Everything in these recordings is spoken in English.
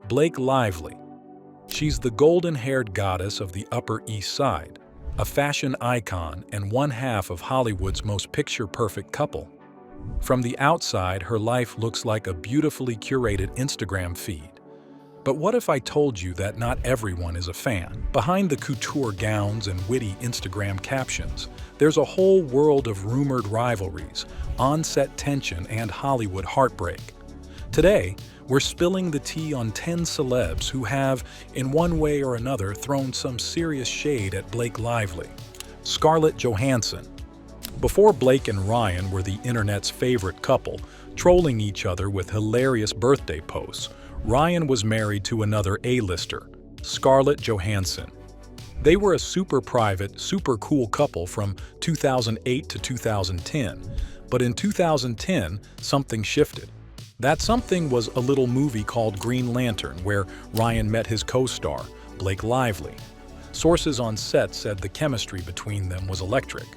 Blake Lively. She's the golden-haired goddess of the Upper East Side, a fashion icon and one half of Hollywood's most picture-perfect couple. From the outside, her life looks like a beautifully curated Instagram feed. But what if I told you that not everyone is a fan? Behind the couture gowns and witty Instagram captions, there's a whole world of rumored rivalries, on-set tension, and Hollywood heartbreak. Today, we're spilling the tea on 10 celebs who have, in one way or another, thrown some serious shade at Blake Lively. Scarlett Johansson. Before Blake and Ryan were the internet's favorite couple, trolling each other with hilarious birthday posts, Ryan was married to another A-lister, Scarlett Johansson. They were a super private, super cool couple from 2008 to 2010, but in 2010, something shifted. That something was a little movie called Green Lantern, where Ryan met his co-star, Blake Lively. Sources on set said the chemistry between them was electric.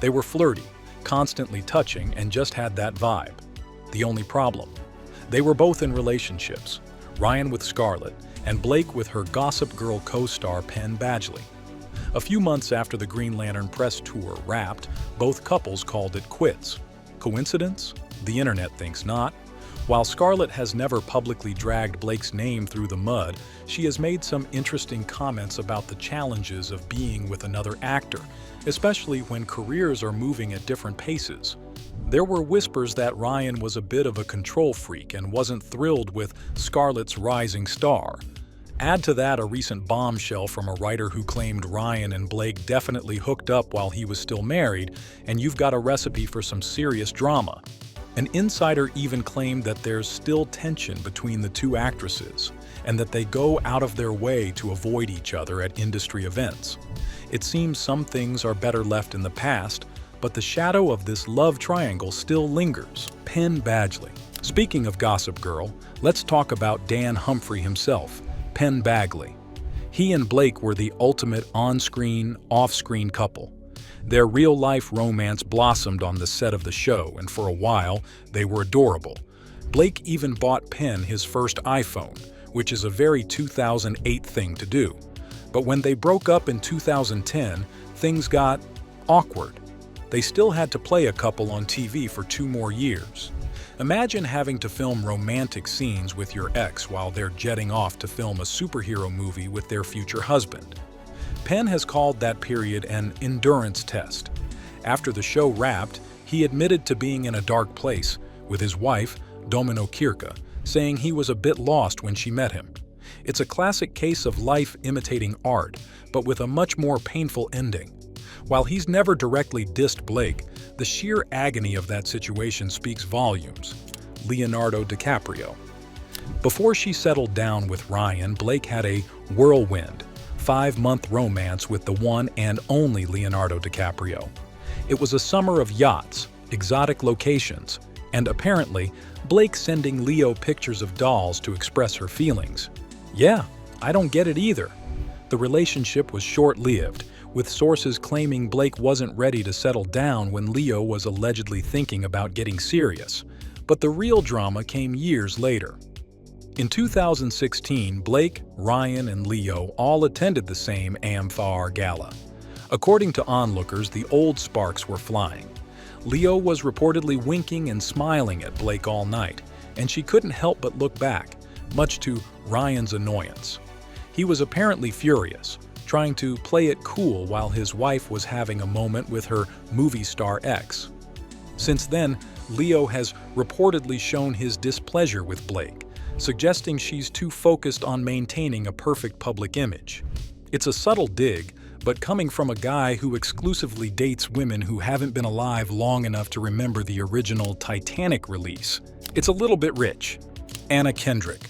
They were flirty, constantly touching, and just had that vibe. The only problem: they were both in relationships, Ryan with Scarlett and Blake with her Gossip Girl co-star Penn Badgley. A few months after the Green Lantern press tour wrapped, both couples called it quits. Coincidence? The internet thinks not. While Scarlett has never publicly dragged Blake's name through the mud, she has made some interesting comments about the challenges of being with another actor, especially when careers are moving at different paces. There were whispers that Ryan was a bit of a control freak and wasn't thrilled with Scarlett's rising star. Add to that a recent bombshell from a writer who claimed Ryan and Blake definitely hooked up while he was still married, and you've got a recipe for some serious drama. An insider even claimed that there's still tension between the two actresses, and that they go out of their way to avoid each other at industry events. It seems some things are better left in the past, but the shadow of this love triangle still lingers. Penn Badgley. Speaking of Gossip Girl, let's talk about Dan Humphrey himself, Penn Badgley. He and Blake were the ultimate on-screen, off-screen couple. Their real-life romance blossomed on the set of the show, and for a while, they were adorable. Blake even bought Penn his first iPhone, which is a very 2008 thing to do. But when they broke up in 2010, things got awkward. They still had to play a couple on TV for 2 more years. Imagine having to film romantic scenes with your ex while they're jetting off to film a superhero movie with their future husband. Penn has called that period an endurance test. After the show wrapped, he admitted to being in a dark place with his wife, Domino Kirka, saying he was a bit lost when she met him. It's a classic case of life imitating art, but with a much more painful ending. While he's never directly dissed Blake, the sheer agony of that situation speaks volumes. Leonardo DiCaprio. Before she settled down with Ryan, Blake had a whirlwind 5-month romance with the one and only Leonardo DiCaprio. It was a summer of yachts, exotic locations, and apparently, Blake sending Leo pictures of dolls to express her feelings. Yeah, I don't get it either. The relationship was short-lived, with sources claiming Blake wasn't ready to settle down when Leo was allegedly thinking about getting serious. But the real drama came years later. In 2016, Blake, Ryan, and Leo all attended the same Amphar Gala. According to onlookers, the old sparks were flying. Leo was reportedly winking and smiling at Blake all night, and she couldn't help but look back, much to Ryan's annoyance. He was apparently furious, trying to play it cool while his wife was having a moment with her movie star ex. Since then, Leo has reportedly shown his displeasure with Blake, suggesting she's too focused on maintaining a perfect public image. It's a subtle dig, but coming from a guy who exclusively dates women who haven't been alive long enough to remember the original Titanic release, it's a little bit rich. Anna Kendrick.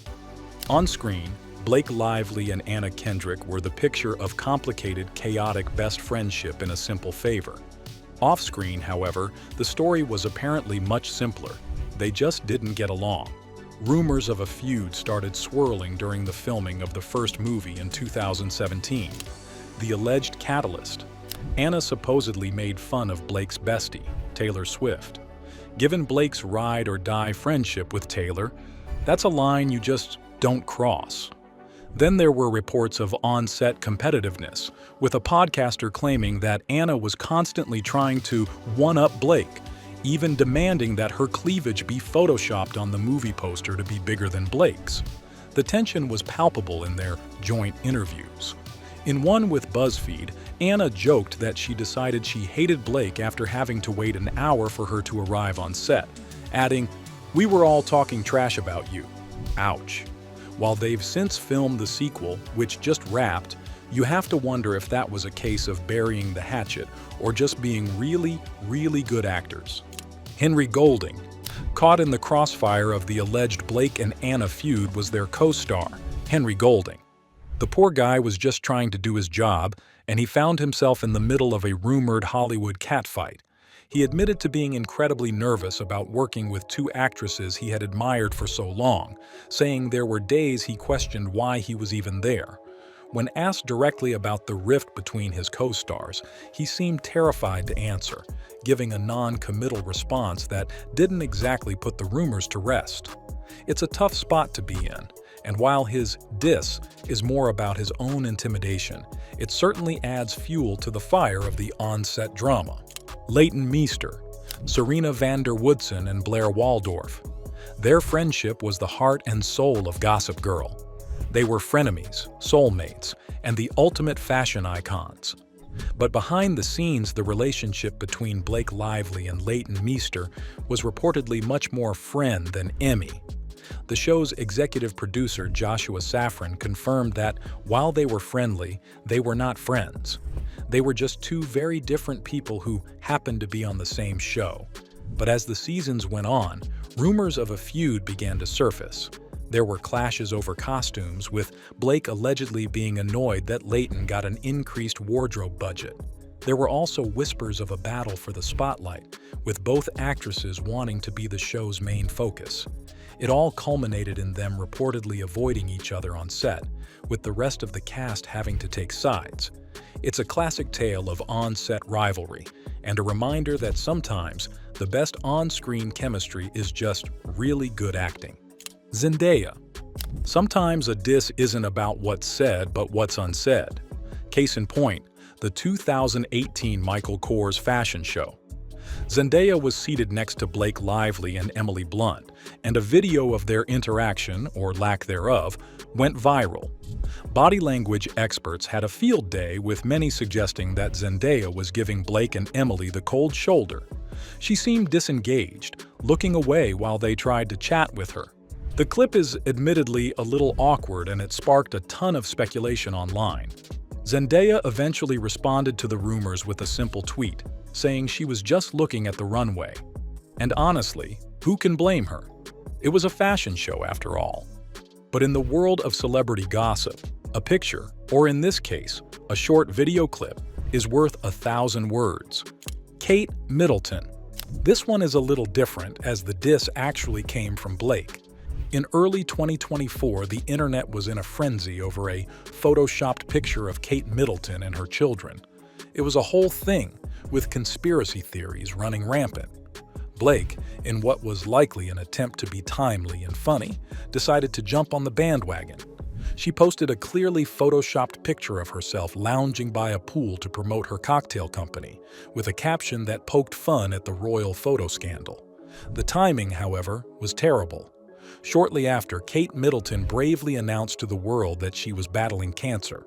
On screen, Blake Lively and Anna Kendrick were the picture of complicated, chaotic best friendship in a simple favor. Off-screen, however, the story was apparently much simpler. They just didn't get along. Rumors of a feud started swirling during the filming of the first movie in 2017. The alleged catalyst: Anna supposedly made fun of Blake's bestie, Taylor Swift. Given Blake's ride-or-die friendship with Taylor, that's a line you just don't cross. Then there were reports of on-set competitiveness, with a podcaster claiming that Anna was constantly trying to one-up Blake, even demanding that her cleavage be photoshopped on the movie poster to be bigger than Blake's. The tension was palpable in their joint interviews. In one with BuzzFeed, Anna joked that she decided she hated Blake after having to wait an hour for her to arrive on set, adding, "We were all talking trash about you." Ouch. While they've since filmed the sequel, which just wrapped, you have to wonder if that was a case of burying the hatchet or just being really, really good actors. Henry Golding, caught in the crossfire of the alleged Blake and Anna feud, was their co-star, Henry Golding. The poor guy was just trying to do his job, and he found himself in the middle of a rumored Hollywood catfight. He admitted to being incredibly nervous about working with two actresses he had admired for so long, saying there were days he questioned why he was even there. When asked directly about the rift between his co-stars, he seemed terrified to answer, giving a non-committal response that didn't exactly put the rumors to rest. It's a tough spot to be in, and while his diss is more about his own intimidation, it certainly adds fuel to the fire of the on-set drama. Leighton Meester, Serena van der Woodsen, and Blair Waldorf. Their friendship was the heart and soul of Gossip Girl. They were frenemies, soulmates, and the ultimate fashion icons. But behind the scenes, the relationship between Blake Lively and Leighton Meester was reportedly much more friend than Emmy. The show's executive producer, Joshua Safran, confirmed that while they were friendly, they were not friends. They were just two very different people who happened to be on the same show. But as the seasons went on, rumors of a feud began to surface. There were clashes over costumes, with Blake allegedly being annoyed that Leighton got an increased wardrobe budget. There were also whispers of a battle for the spotlight, with both actresses wanting to be the show's main focus. It all culminated in them reportedly avoiding each other on set, with the rest of the cast having to take sides. It's a classic tale of on-set rivalry, and a reminder that sometimes the best on-screen chemistry is just really good acting. Zendaya. Sometimes a diss isn't about what's said, but what's unsaid. Case in point, the 2018 Michael Kors fashion show. Zendaya was seated next to Blake Lively and Emily Blunt, and a video of their interaction, or lack thereof, went viral. Body language experts had a field day, with many suggesting that Zendaya was giving Blake and Emily the cold shoulder. She seemed disengaged, looking away while they tried to chat with her. The clip is admittedly a little awkward, and it sparked a ton of speculation online. Zendaya eventually responded to the rumors with a simple tweet, saying she was just looking at the runway. And honestly, who can blame her? It was a fashion show after all. But in the world of celebrity gossip, a picture, or in this case, a short video clip, is worth 1,000 words. Kate Middleton. This one is a little different, as the diss actually came from Blake. In early 2024, the internet was in a frenzy over a photoshopped picture of Kate Middleton and her children. It was a whole thing, with conspiracy theories running rampant. Blake, in what was likely an attempt to be timely and funny, decided to jump on the bandwagon. She posted a clearly photoshopped picture of herself lounging by a pool to promote her cocktail company, with a caption that poked fun at the royal photo scandal. The timing, however, was terrible. Shortly after, Kate Middleton bravely announced to the world that she was battling cancer.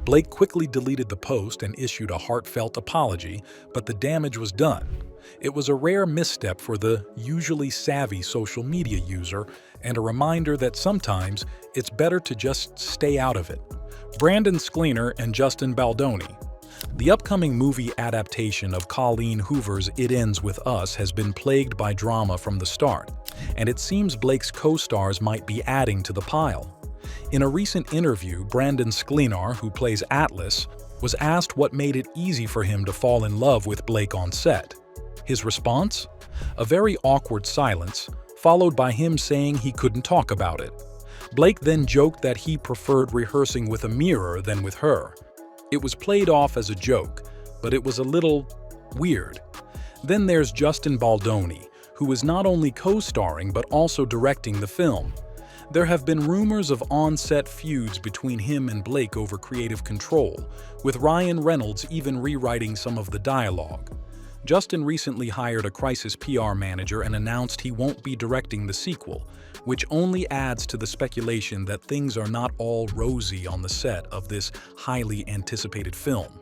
Blake quickly deleted the post and issued a heartfelt apology, but the damage was done. It was a rare misstep for the usually savvy social media user, and a reminder that sometimes it's better to just stay out of it. Brandon Sklenar and Justin Baldoni. The upcoming movie adaptation of Colleen Hoover's It Ends With Us has been plagued by drama from the start, and it seems Blake's co-stars might be adding to the pile. In a recent interview, Brandon Sklenar, who plays Atlas, was asked what made it easy for him to fall in love with Blake on set. His response? A very awkward silence, followed by him saying he couldn't talk about it. Blake then joked that he preferred rehearsing with a mirror than with her. It was played off as a joke, but it was a little weird. Then there's Justin Baldoni, who is not only co-starring but also directing the film. There have been rumors of on-set feuds between him and Blake over creative control, with Ryan Reynolds even rewriting some of the dialogue. Justin recently hired a crisis PR manager and announced he won't be directing the sequel, which only adds to the speculation that things are not all rosy on the set of this highly anticipated film.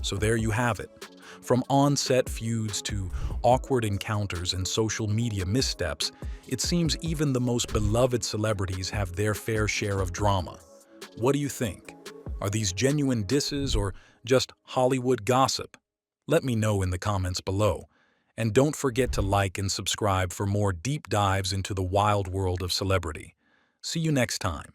So there you have it. From on-set feuds to awkward encounters and social media missteps, it seems even the most beloved celebrities have their fair share of drama. What do you think? Are these genuine disses or just Hollywood gossip? Let me know in the comments below. And don't forget to like and subscribe for more deep dives into the wild world of celebrity. See you next time.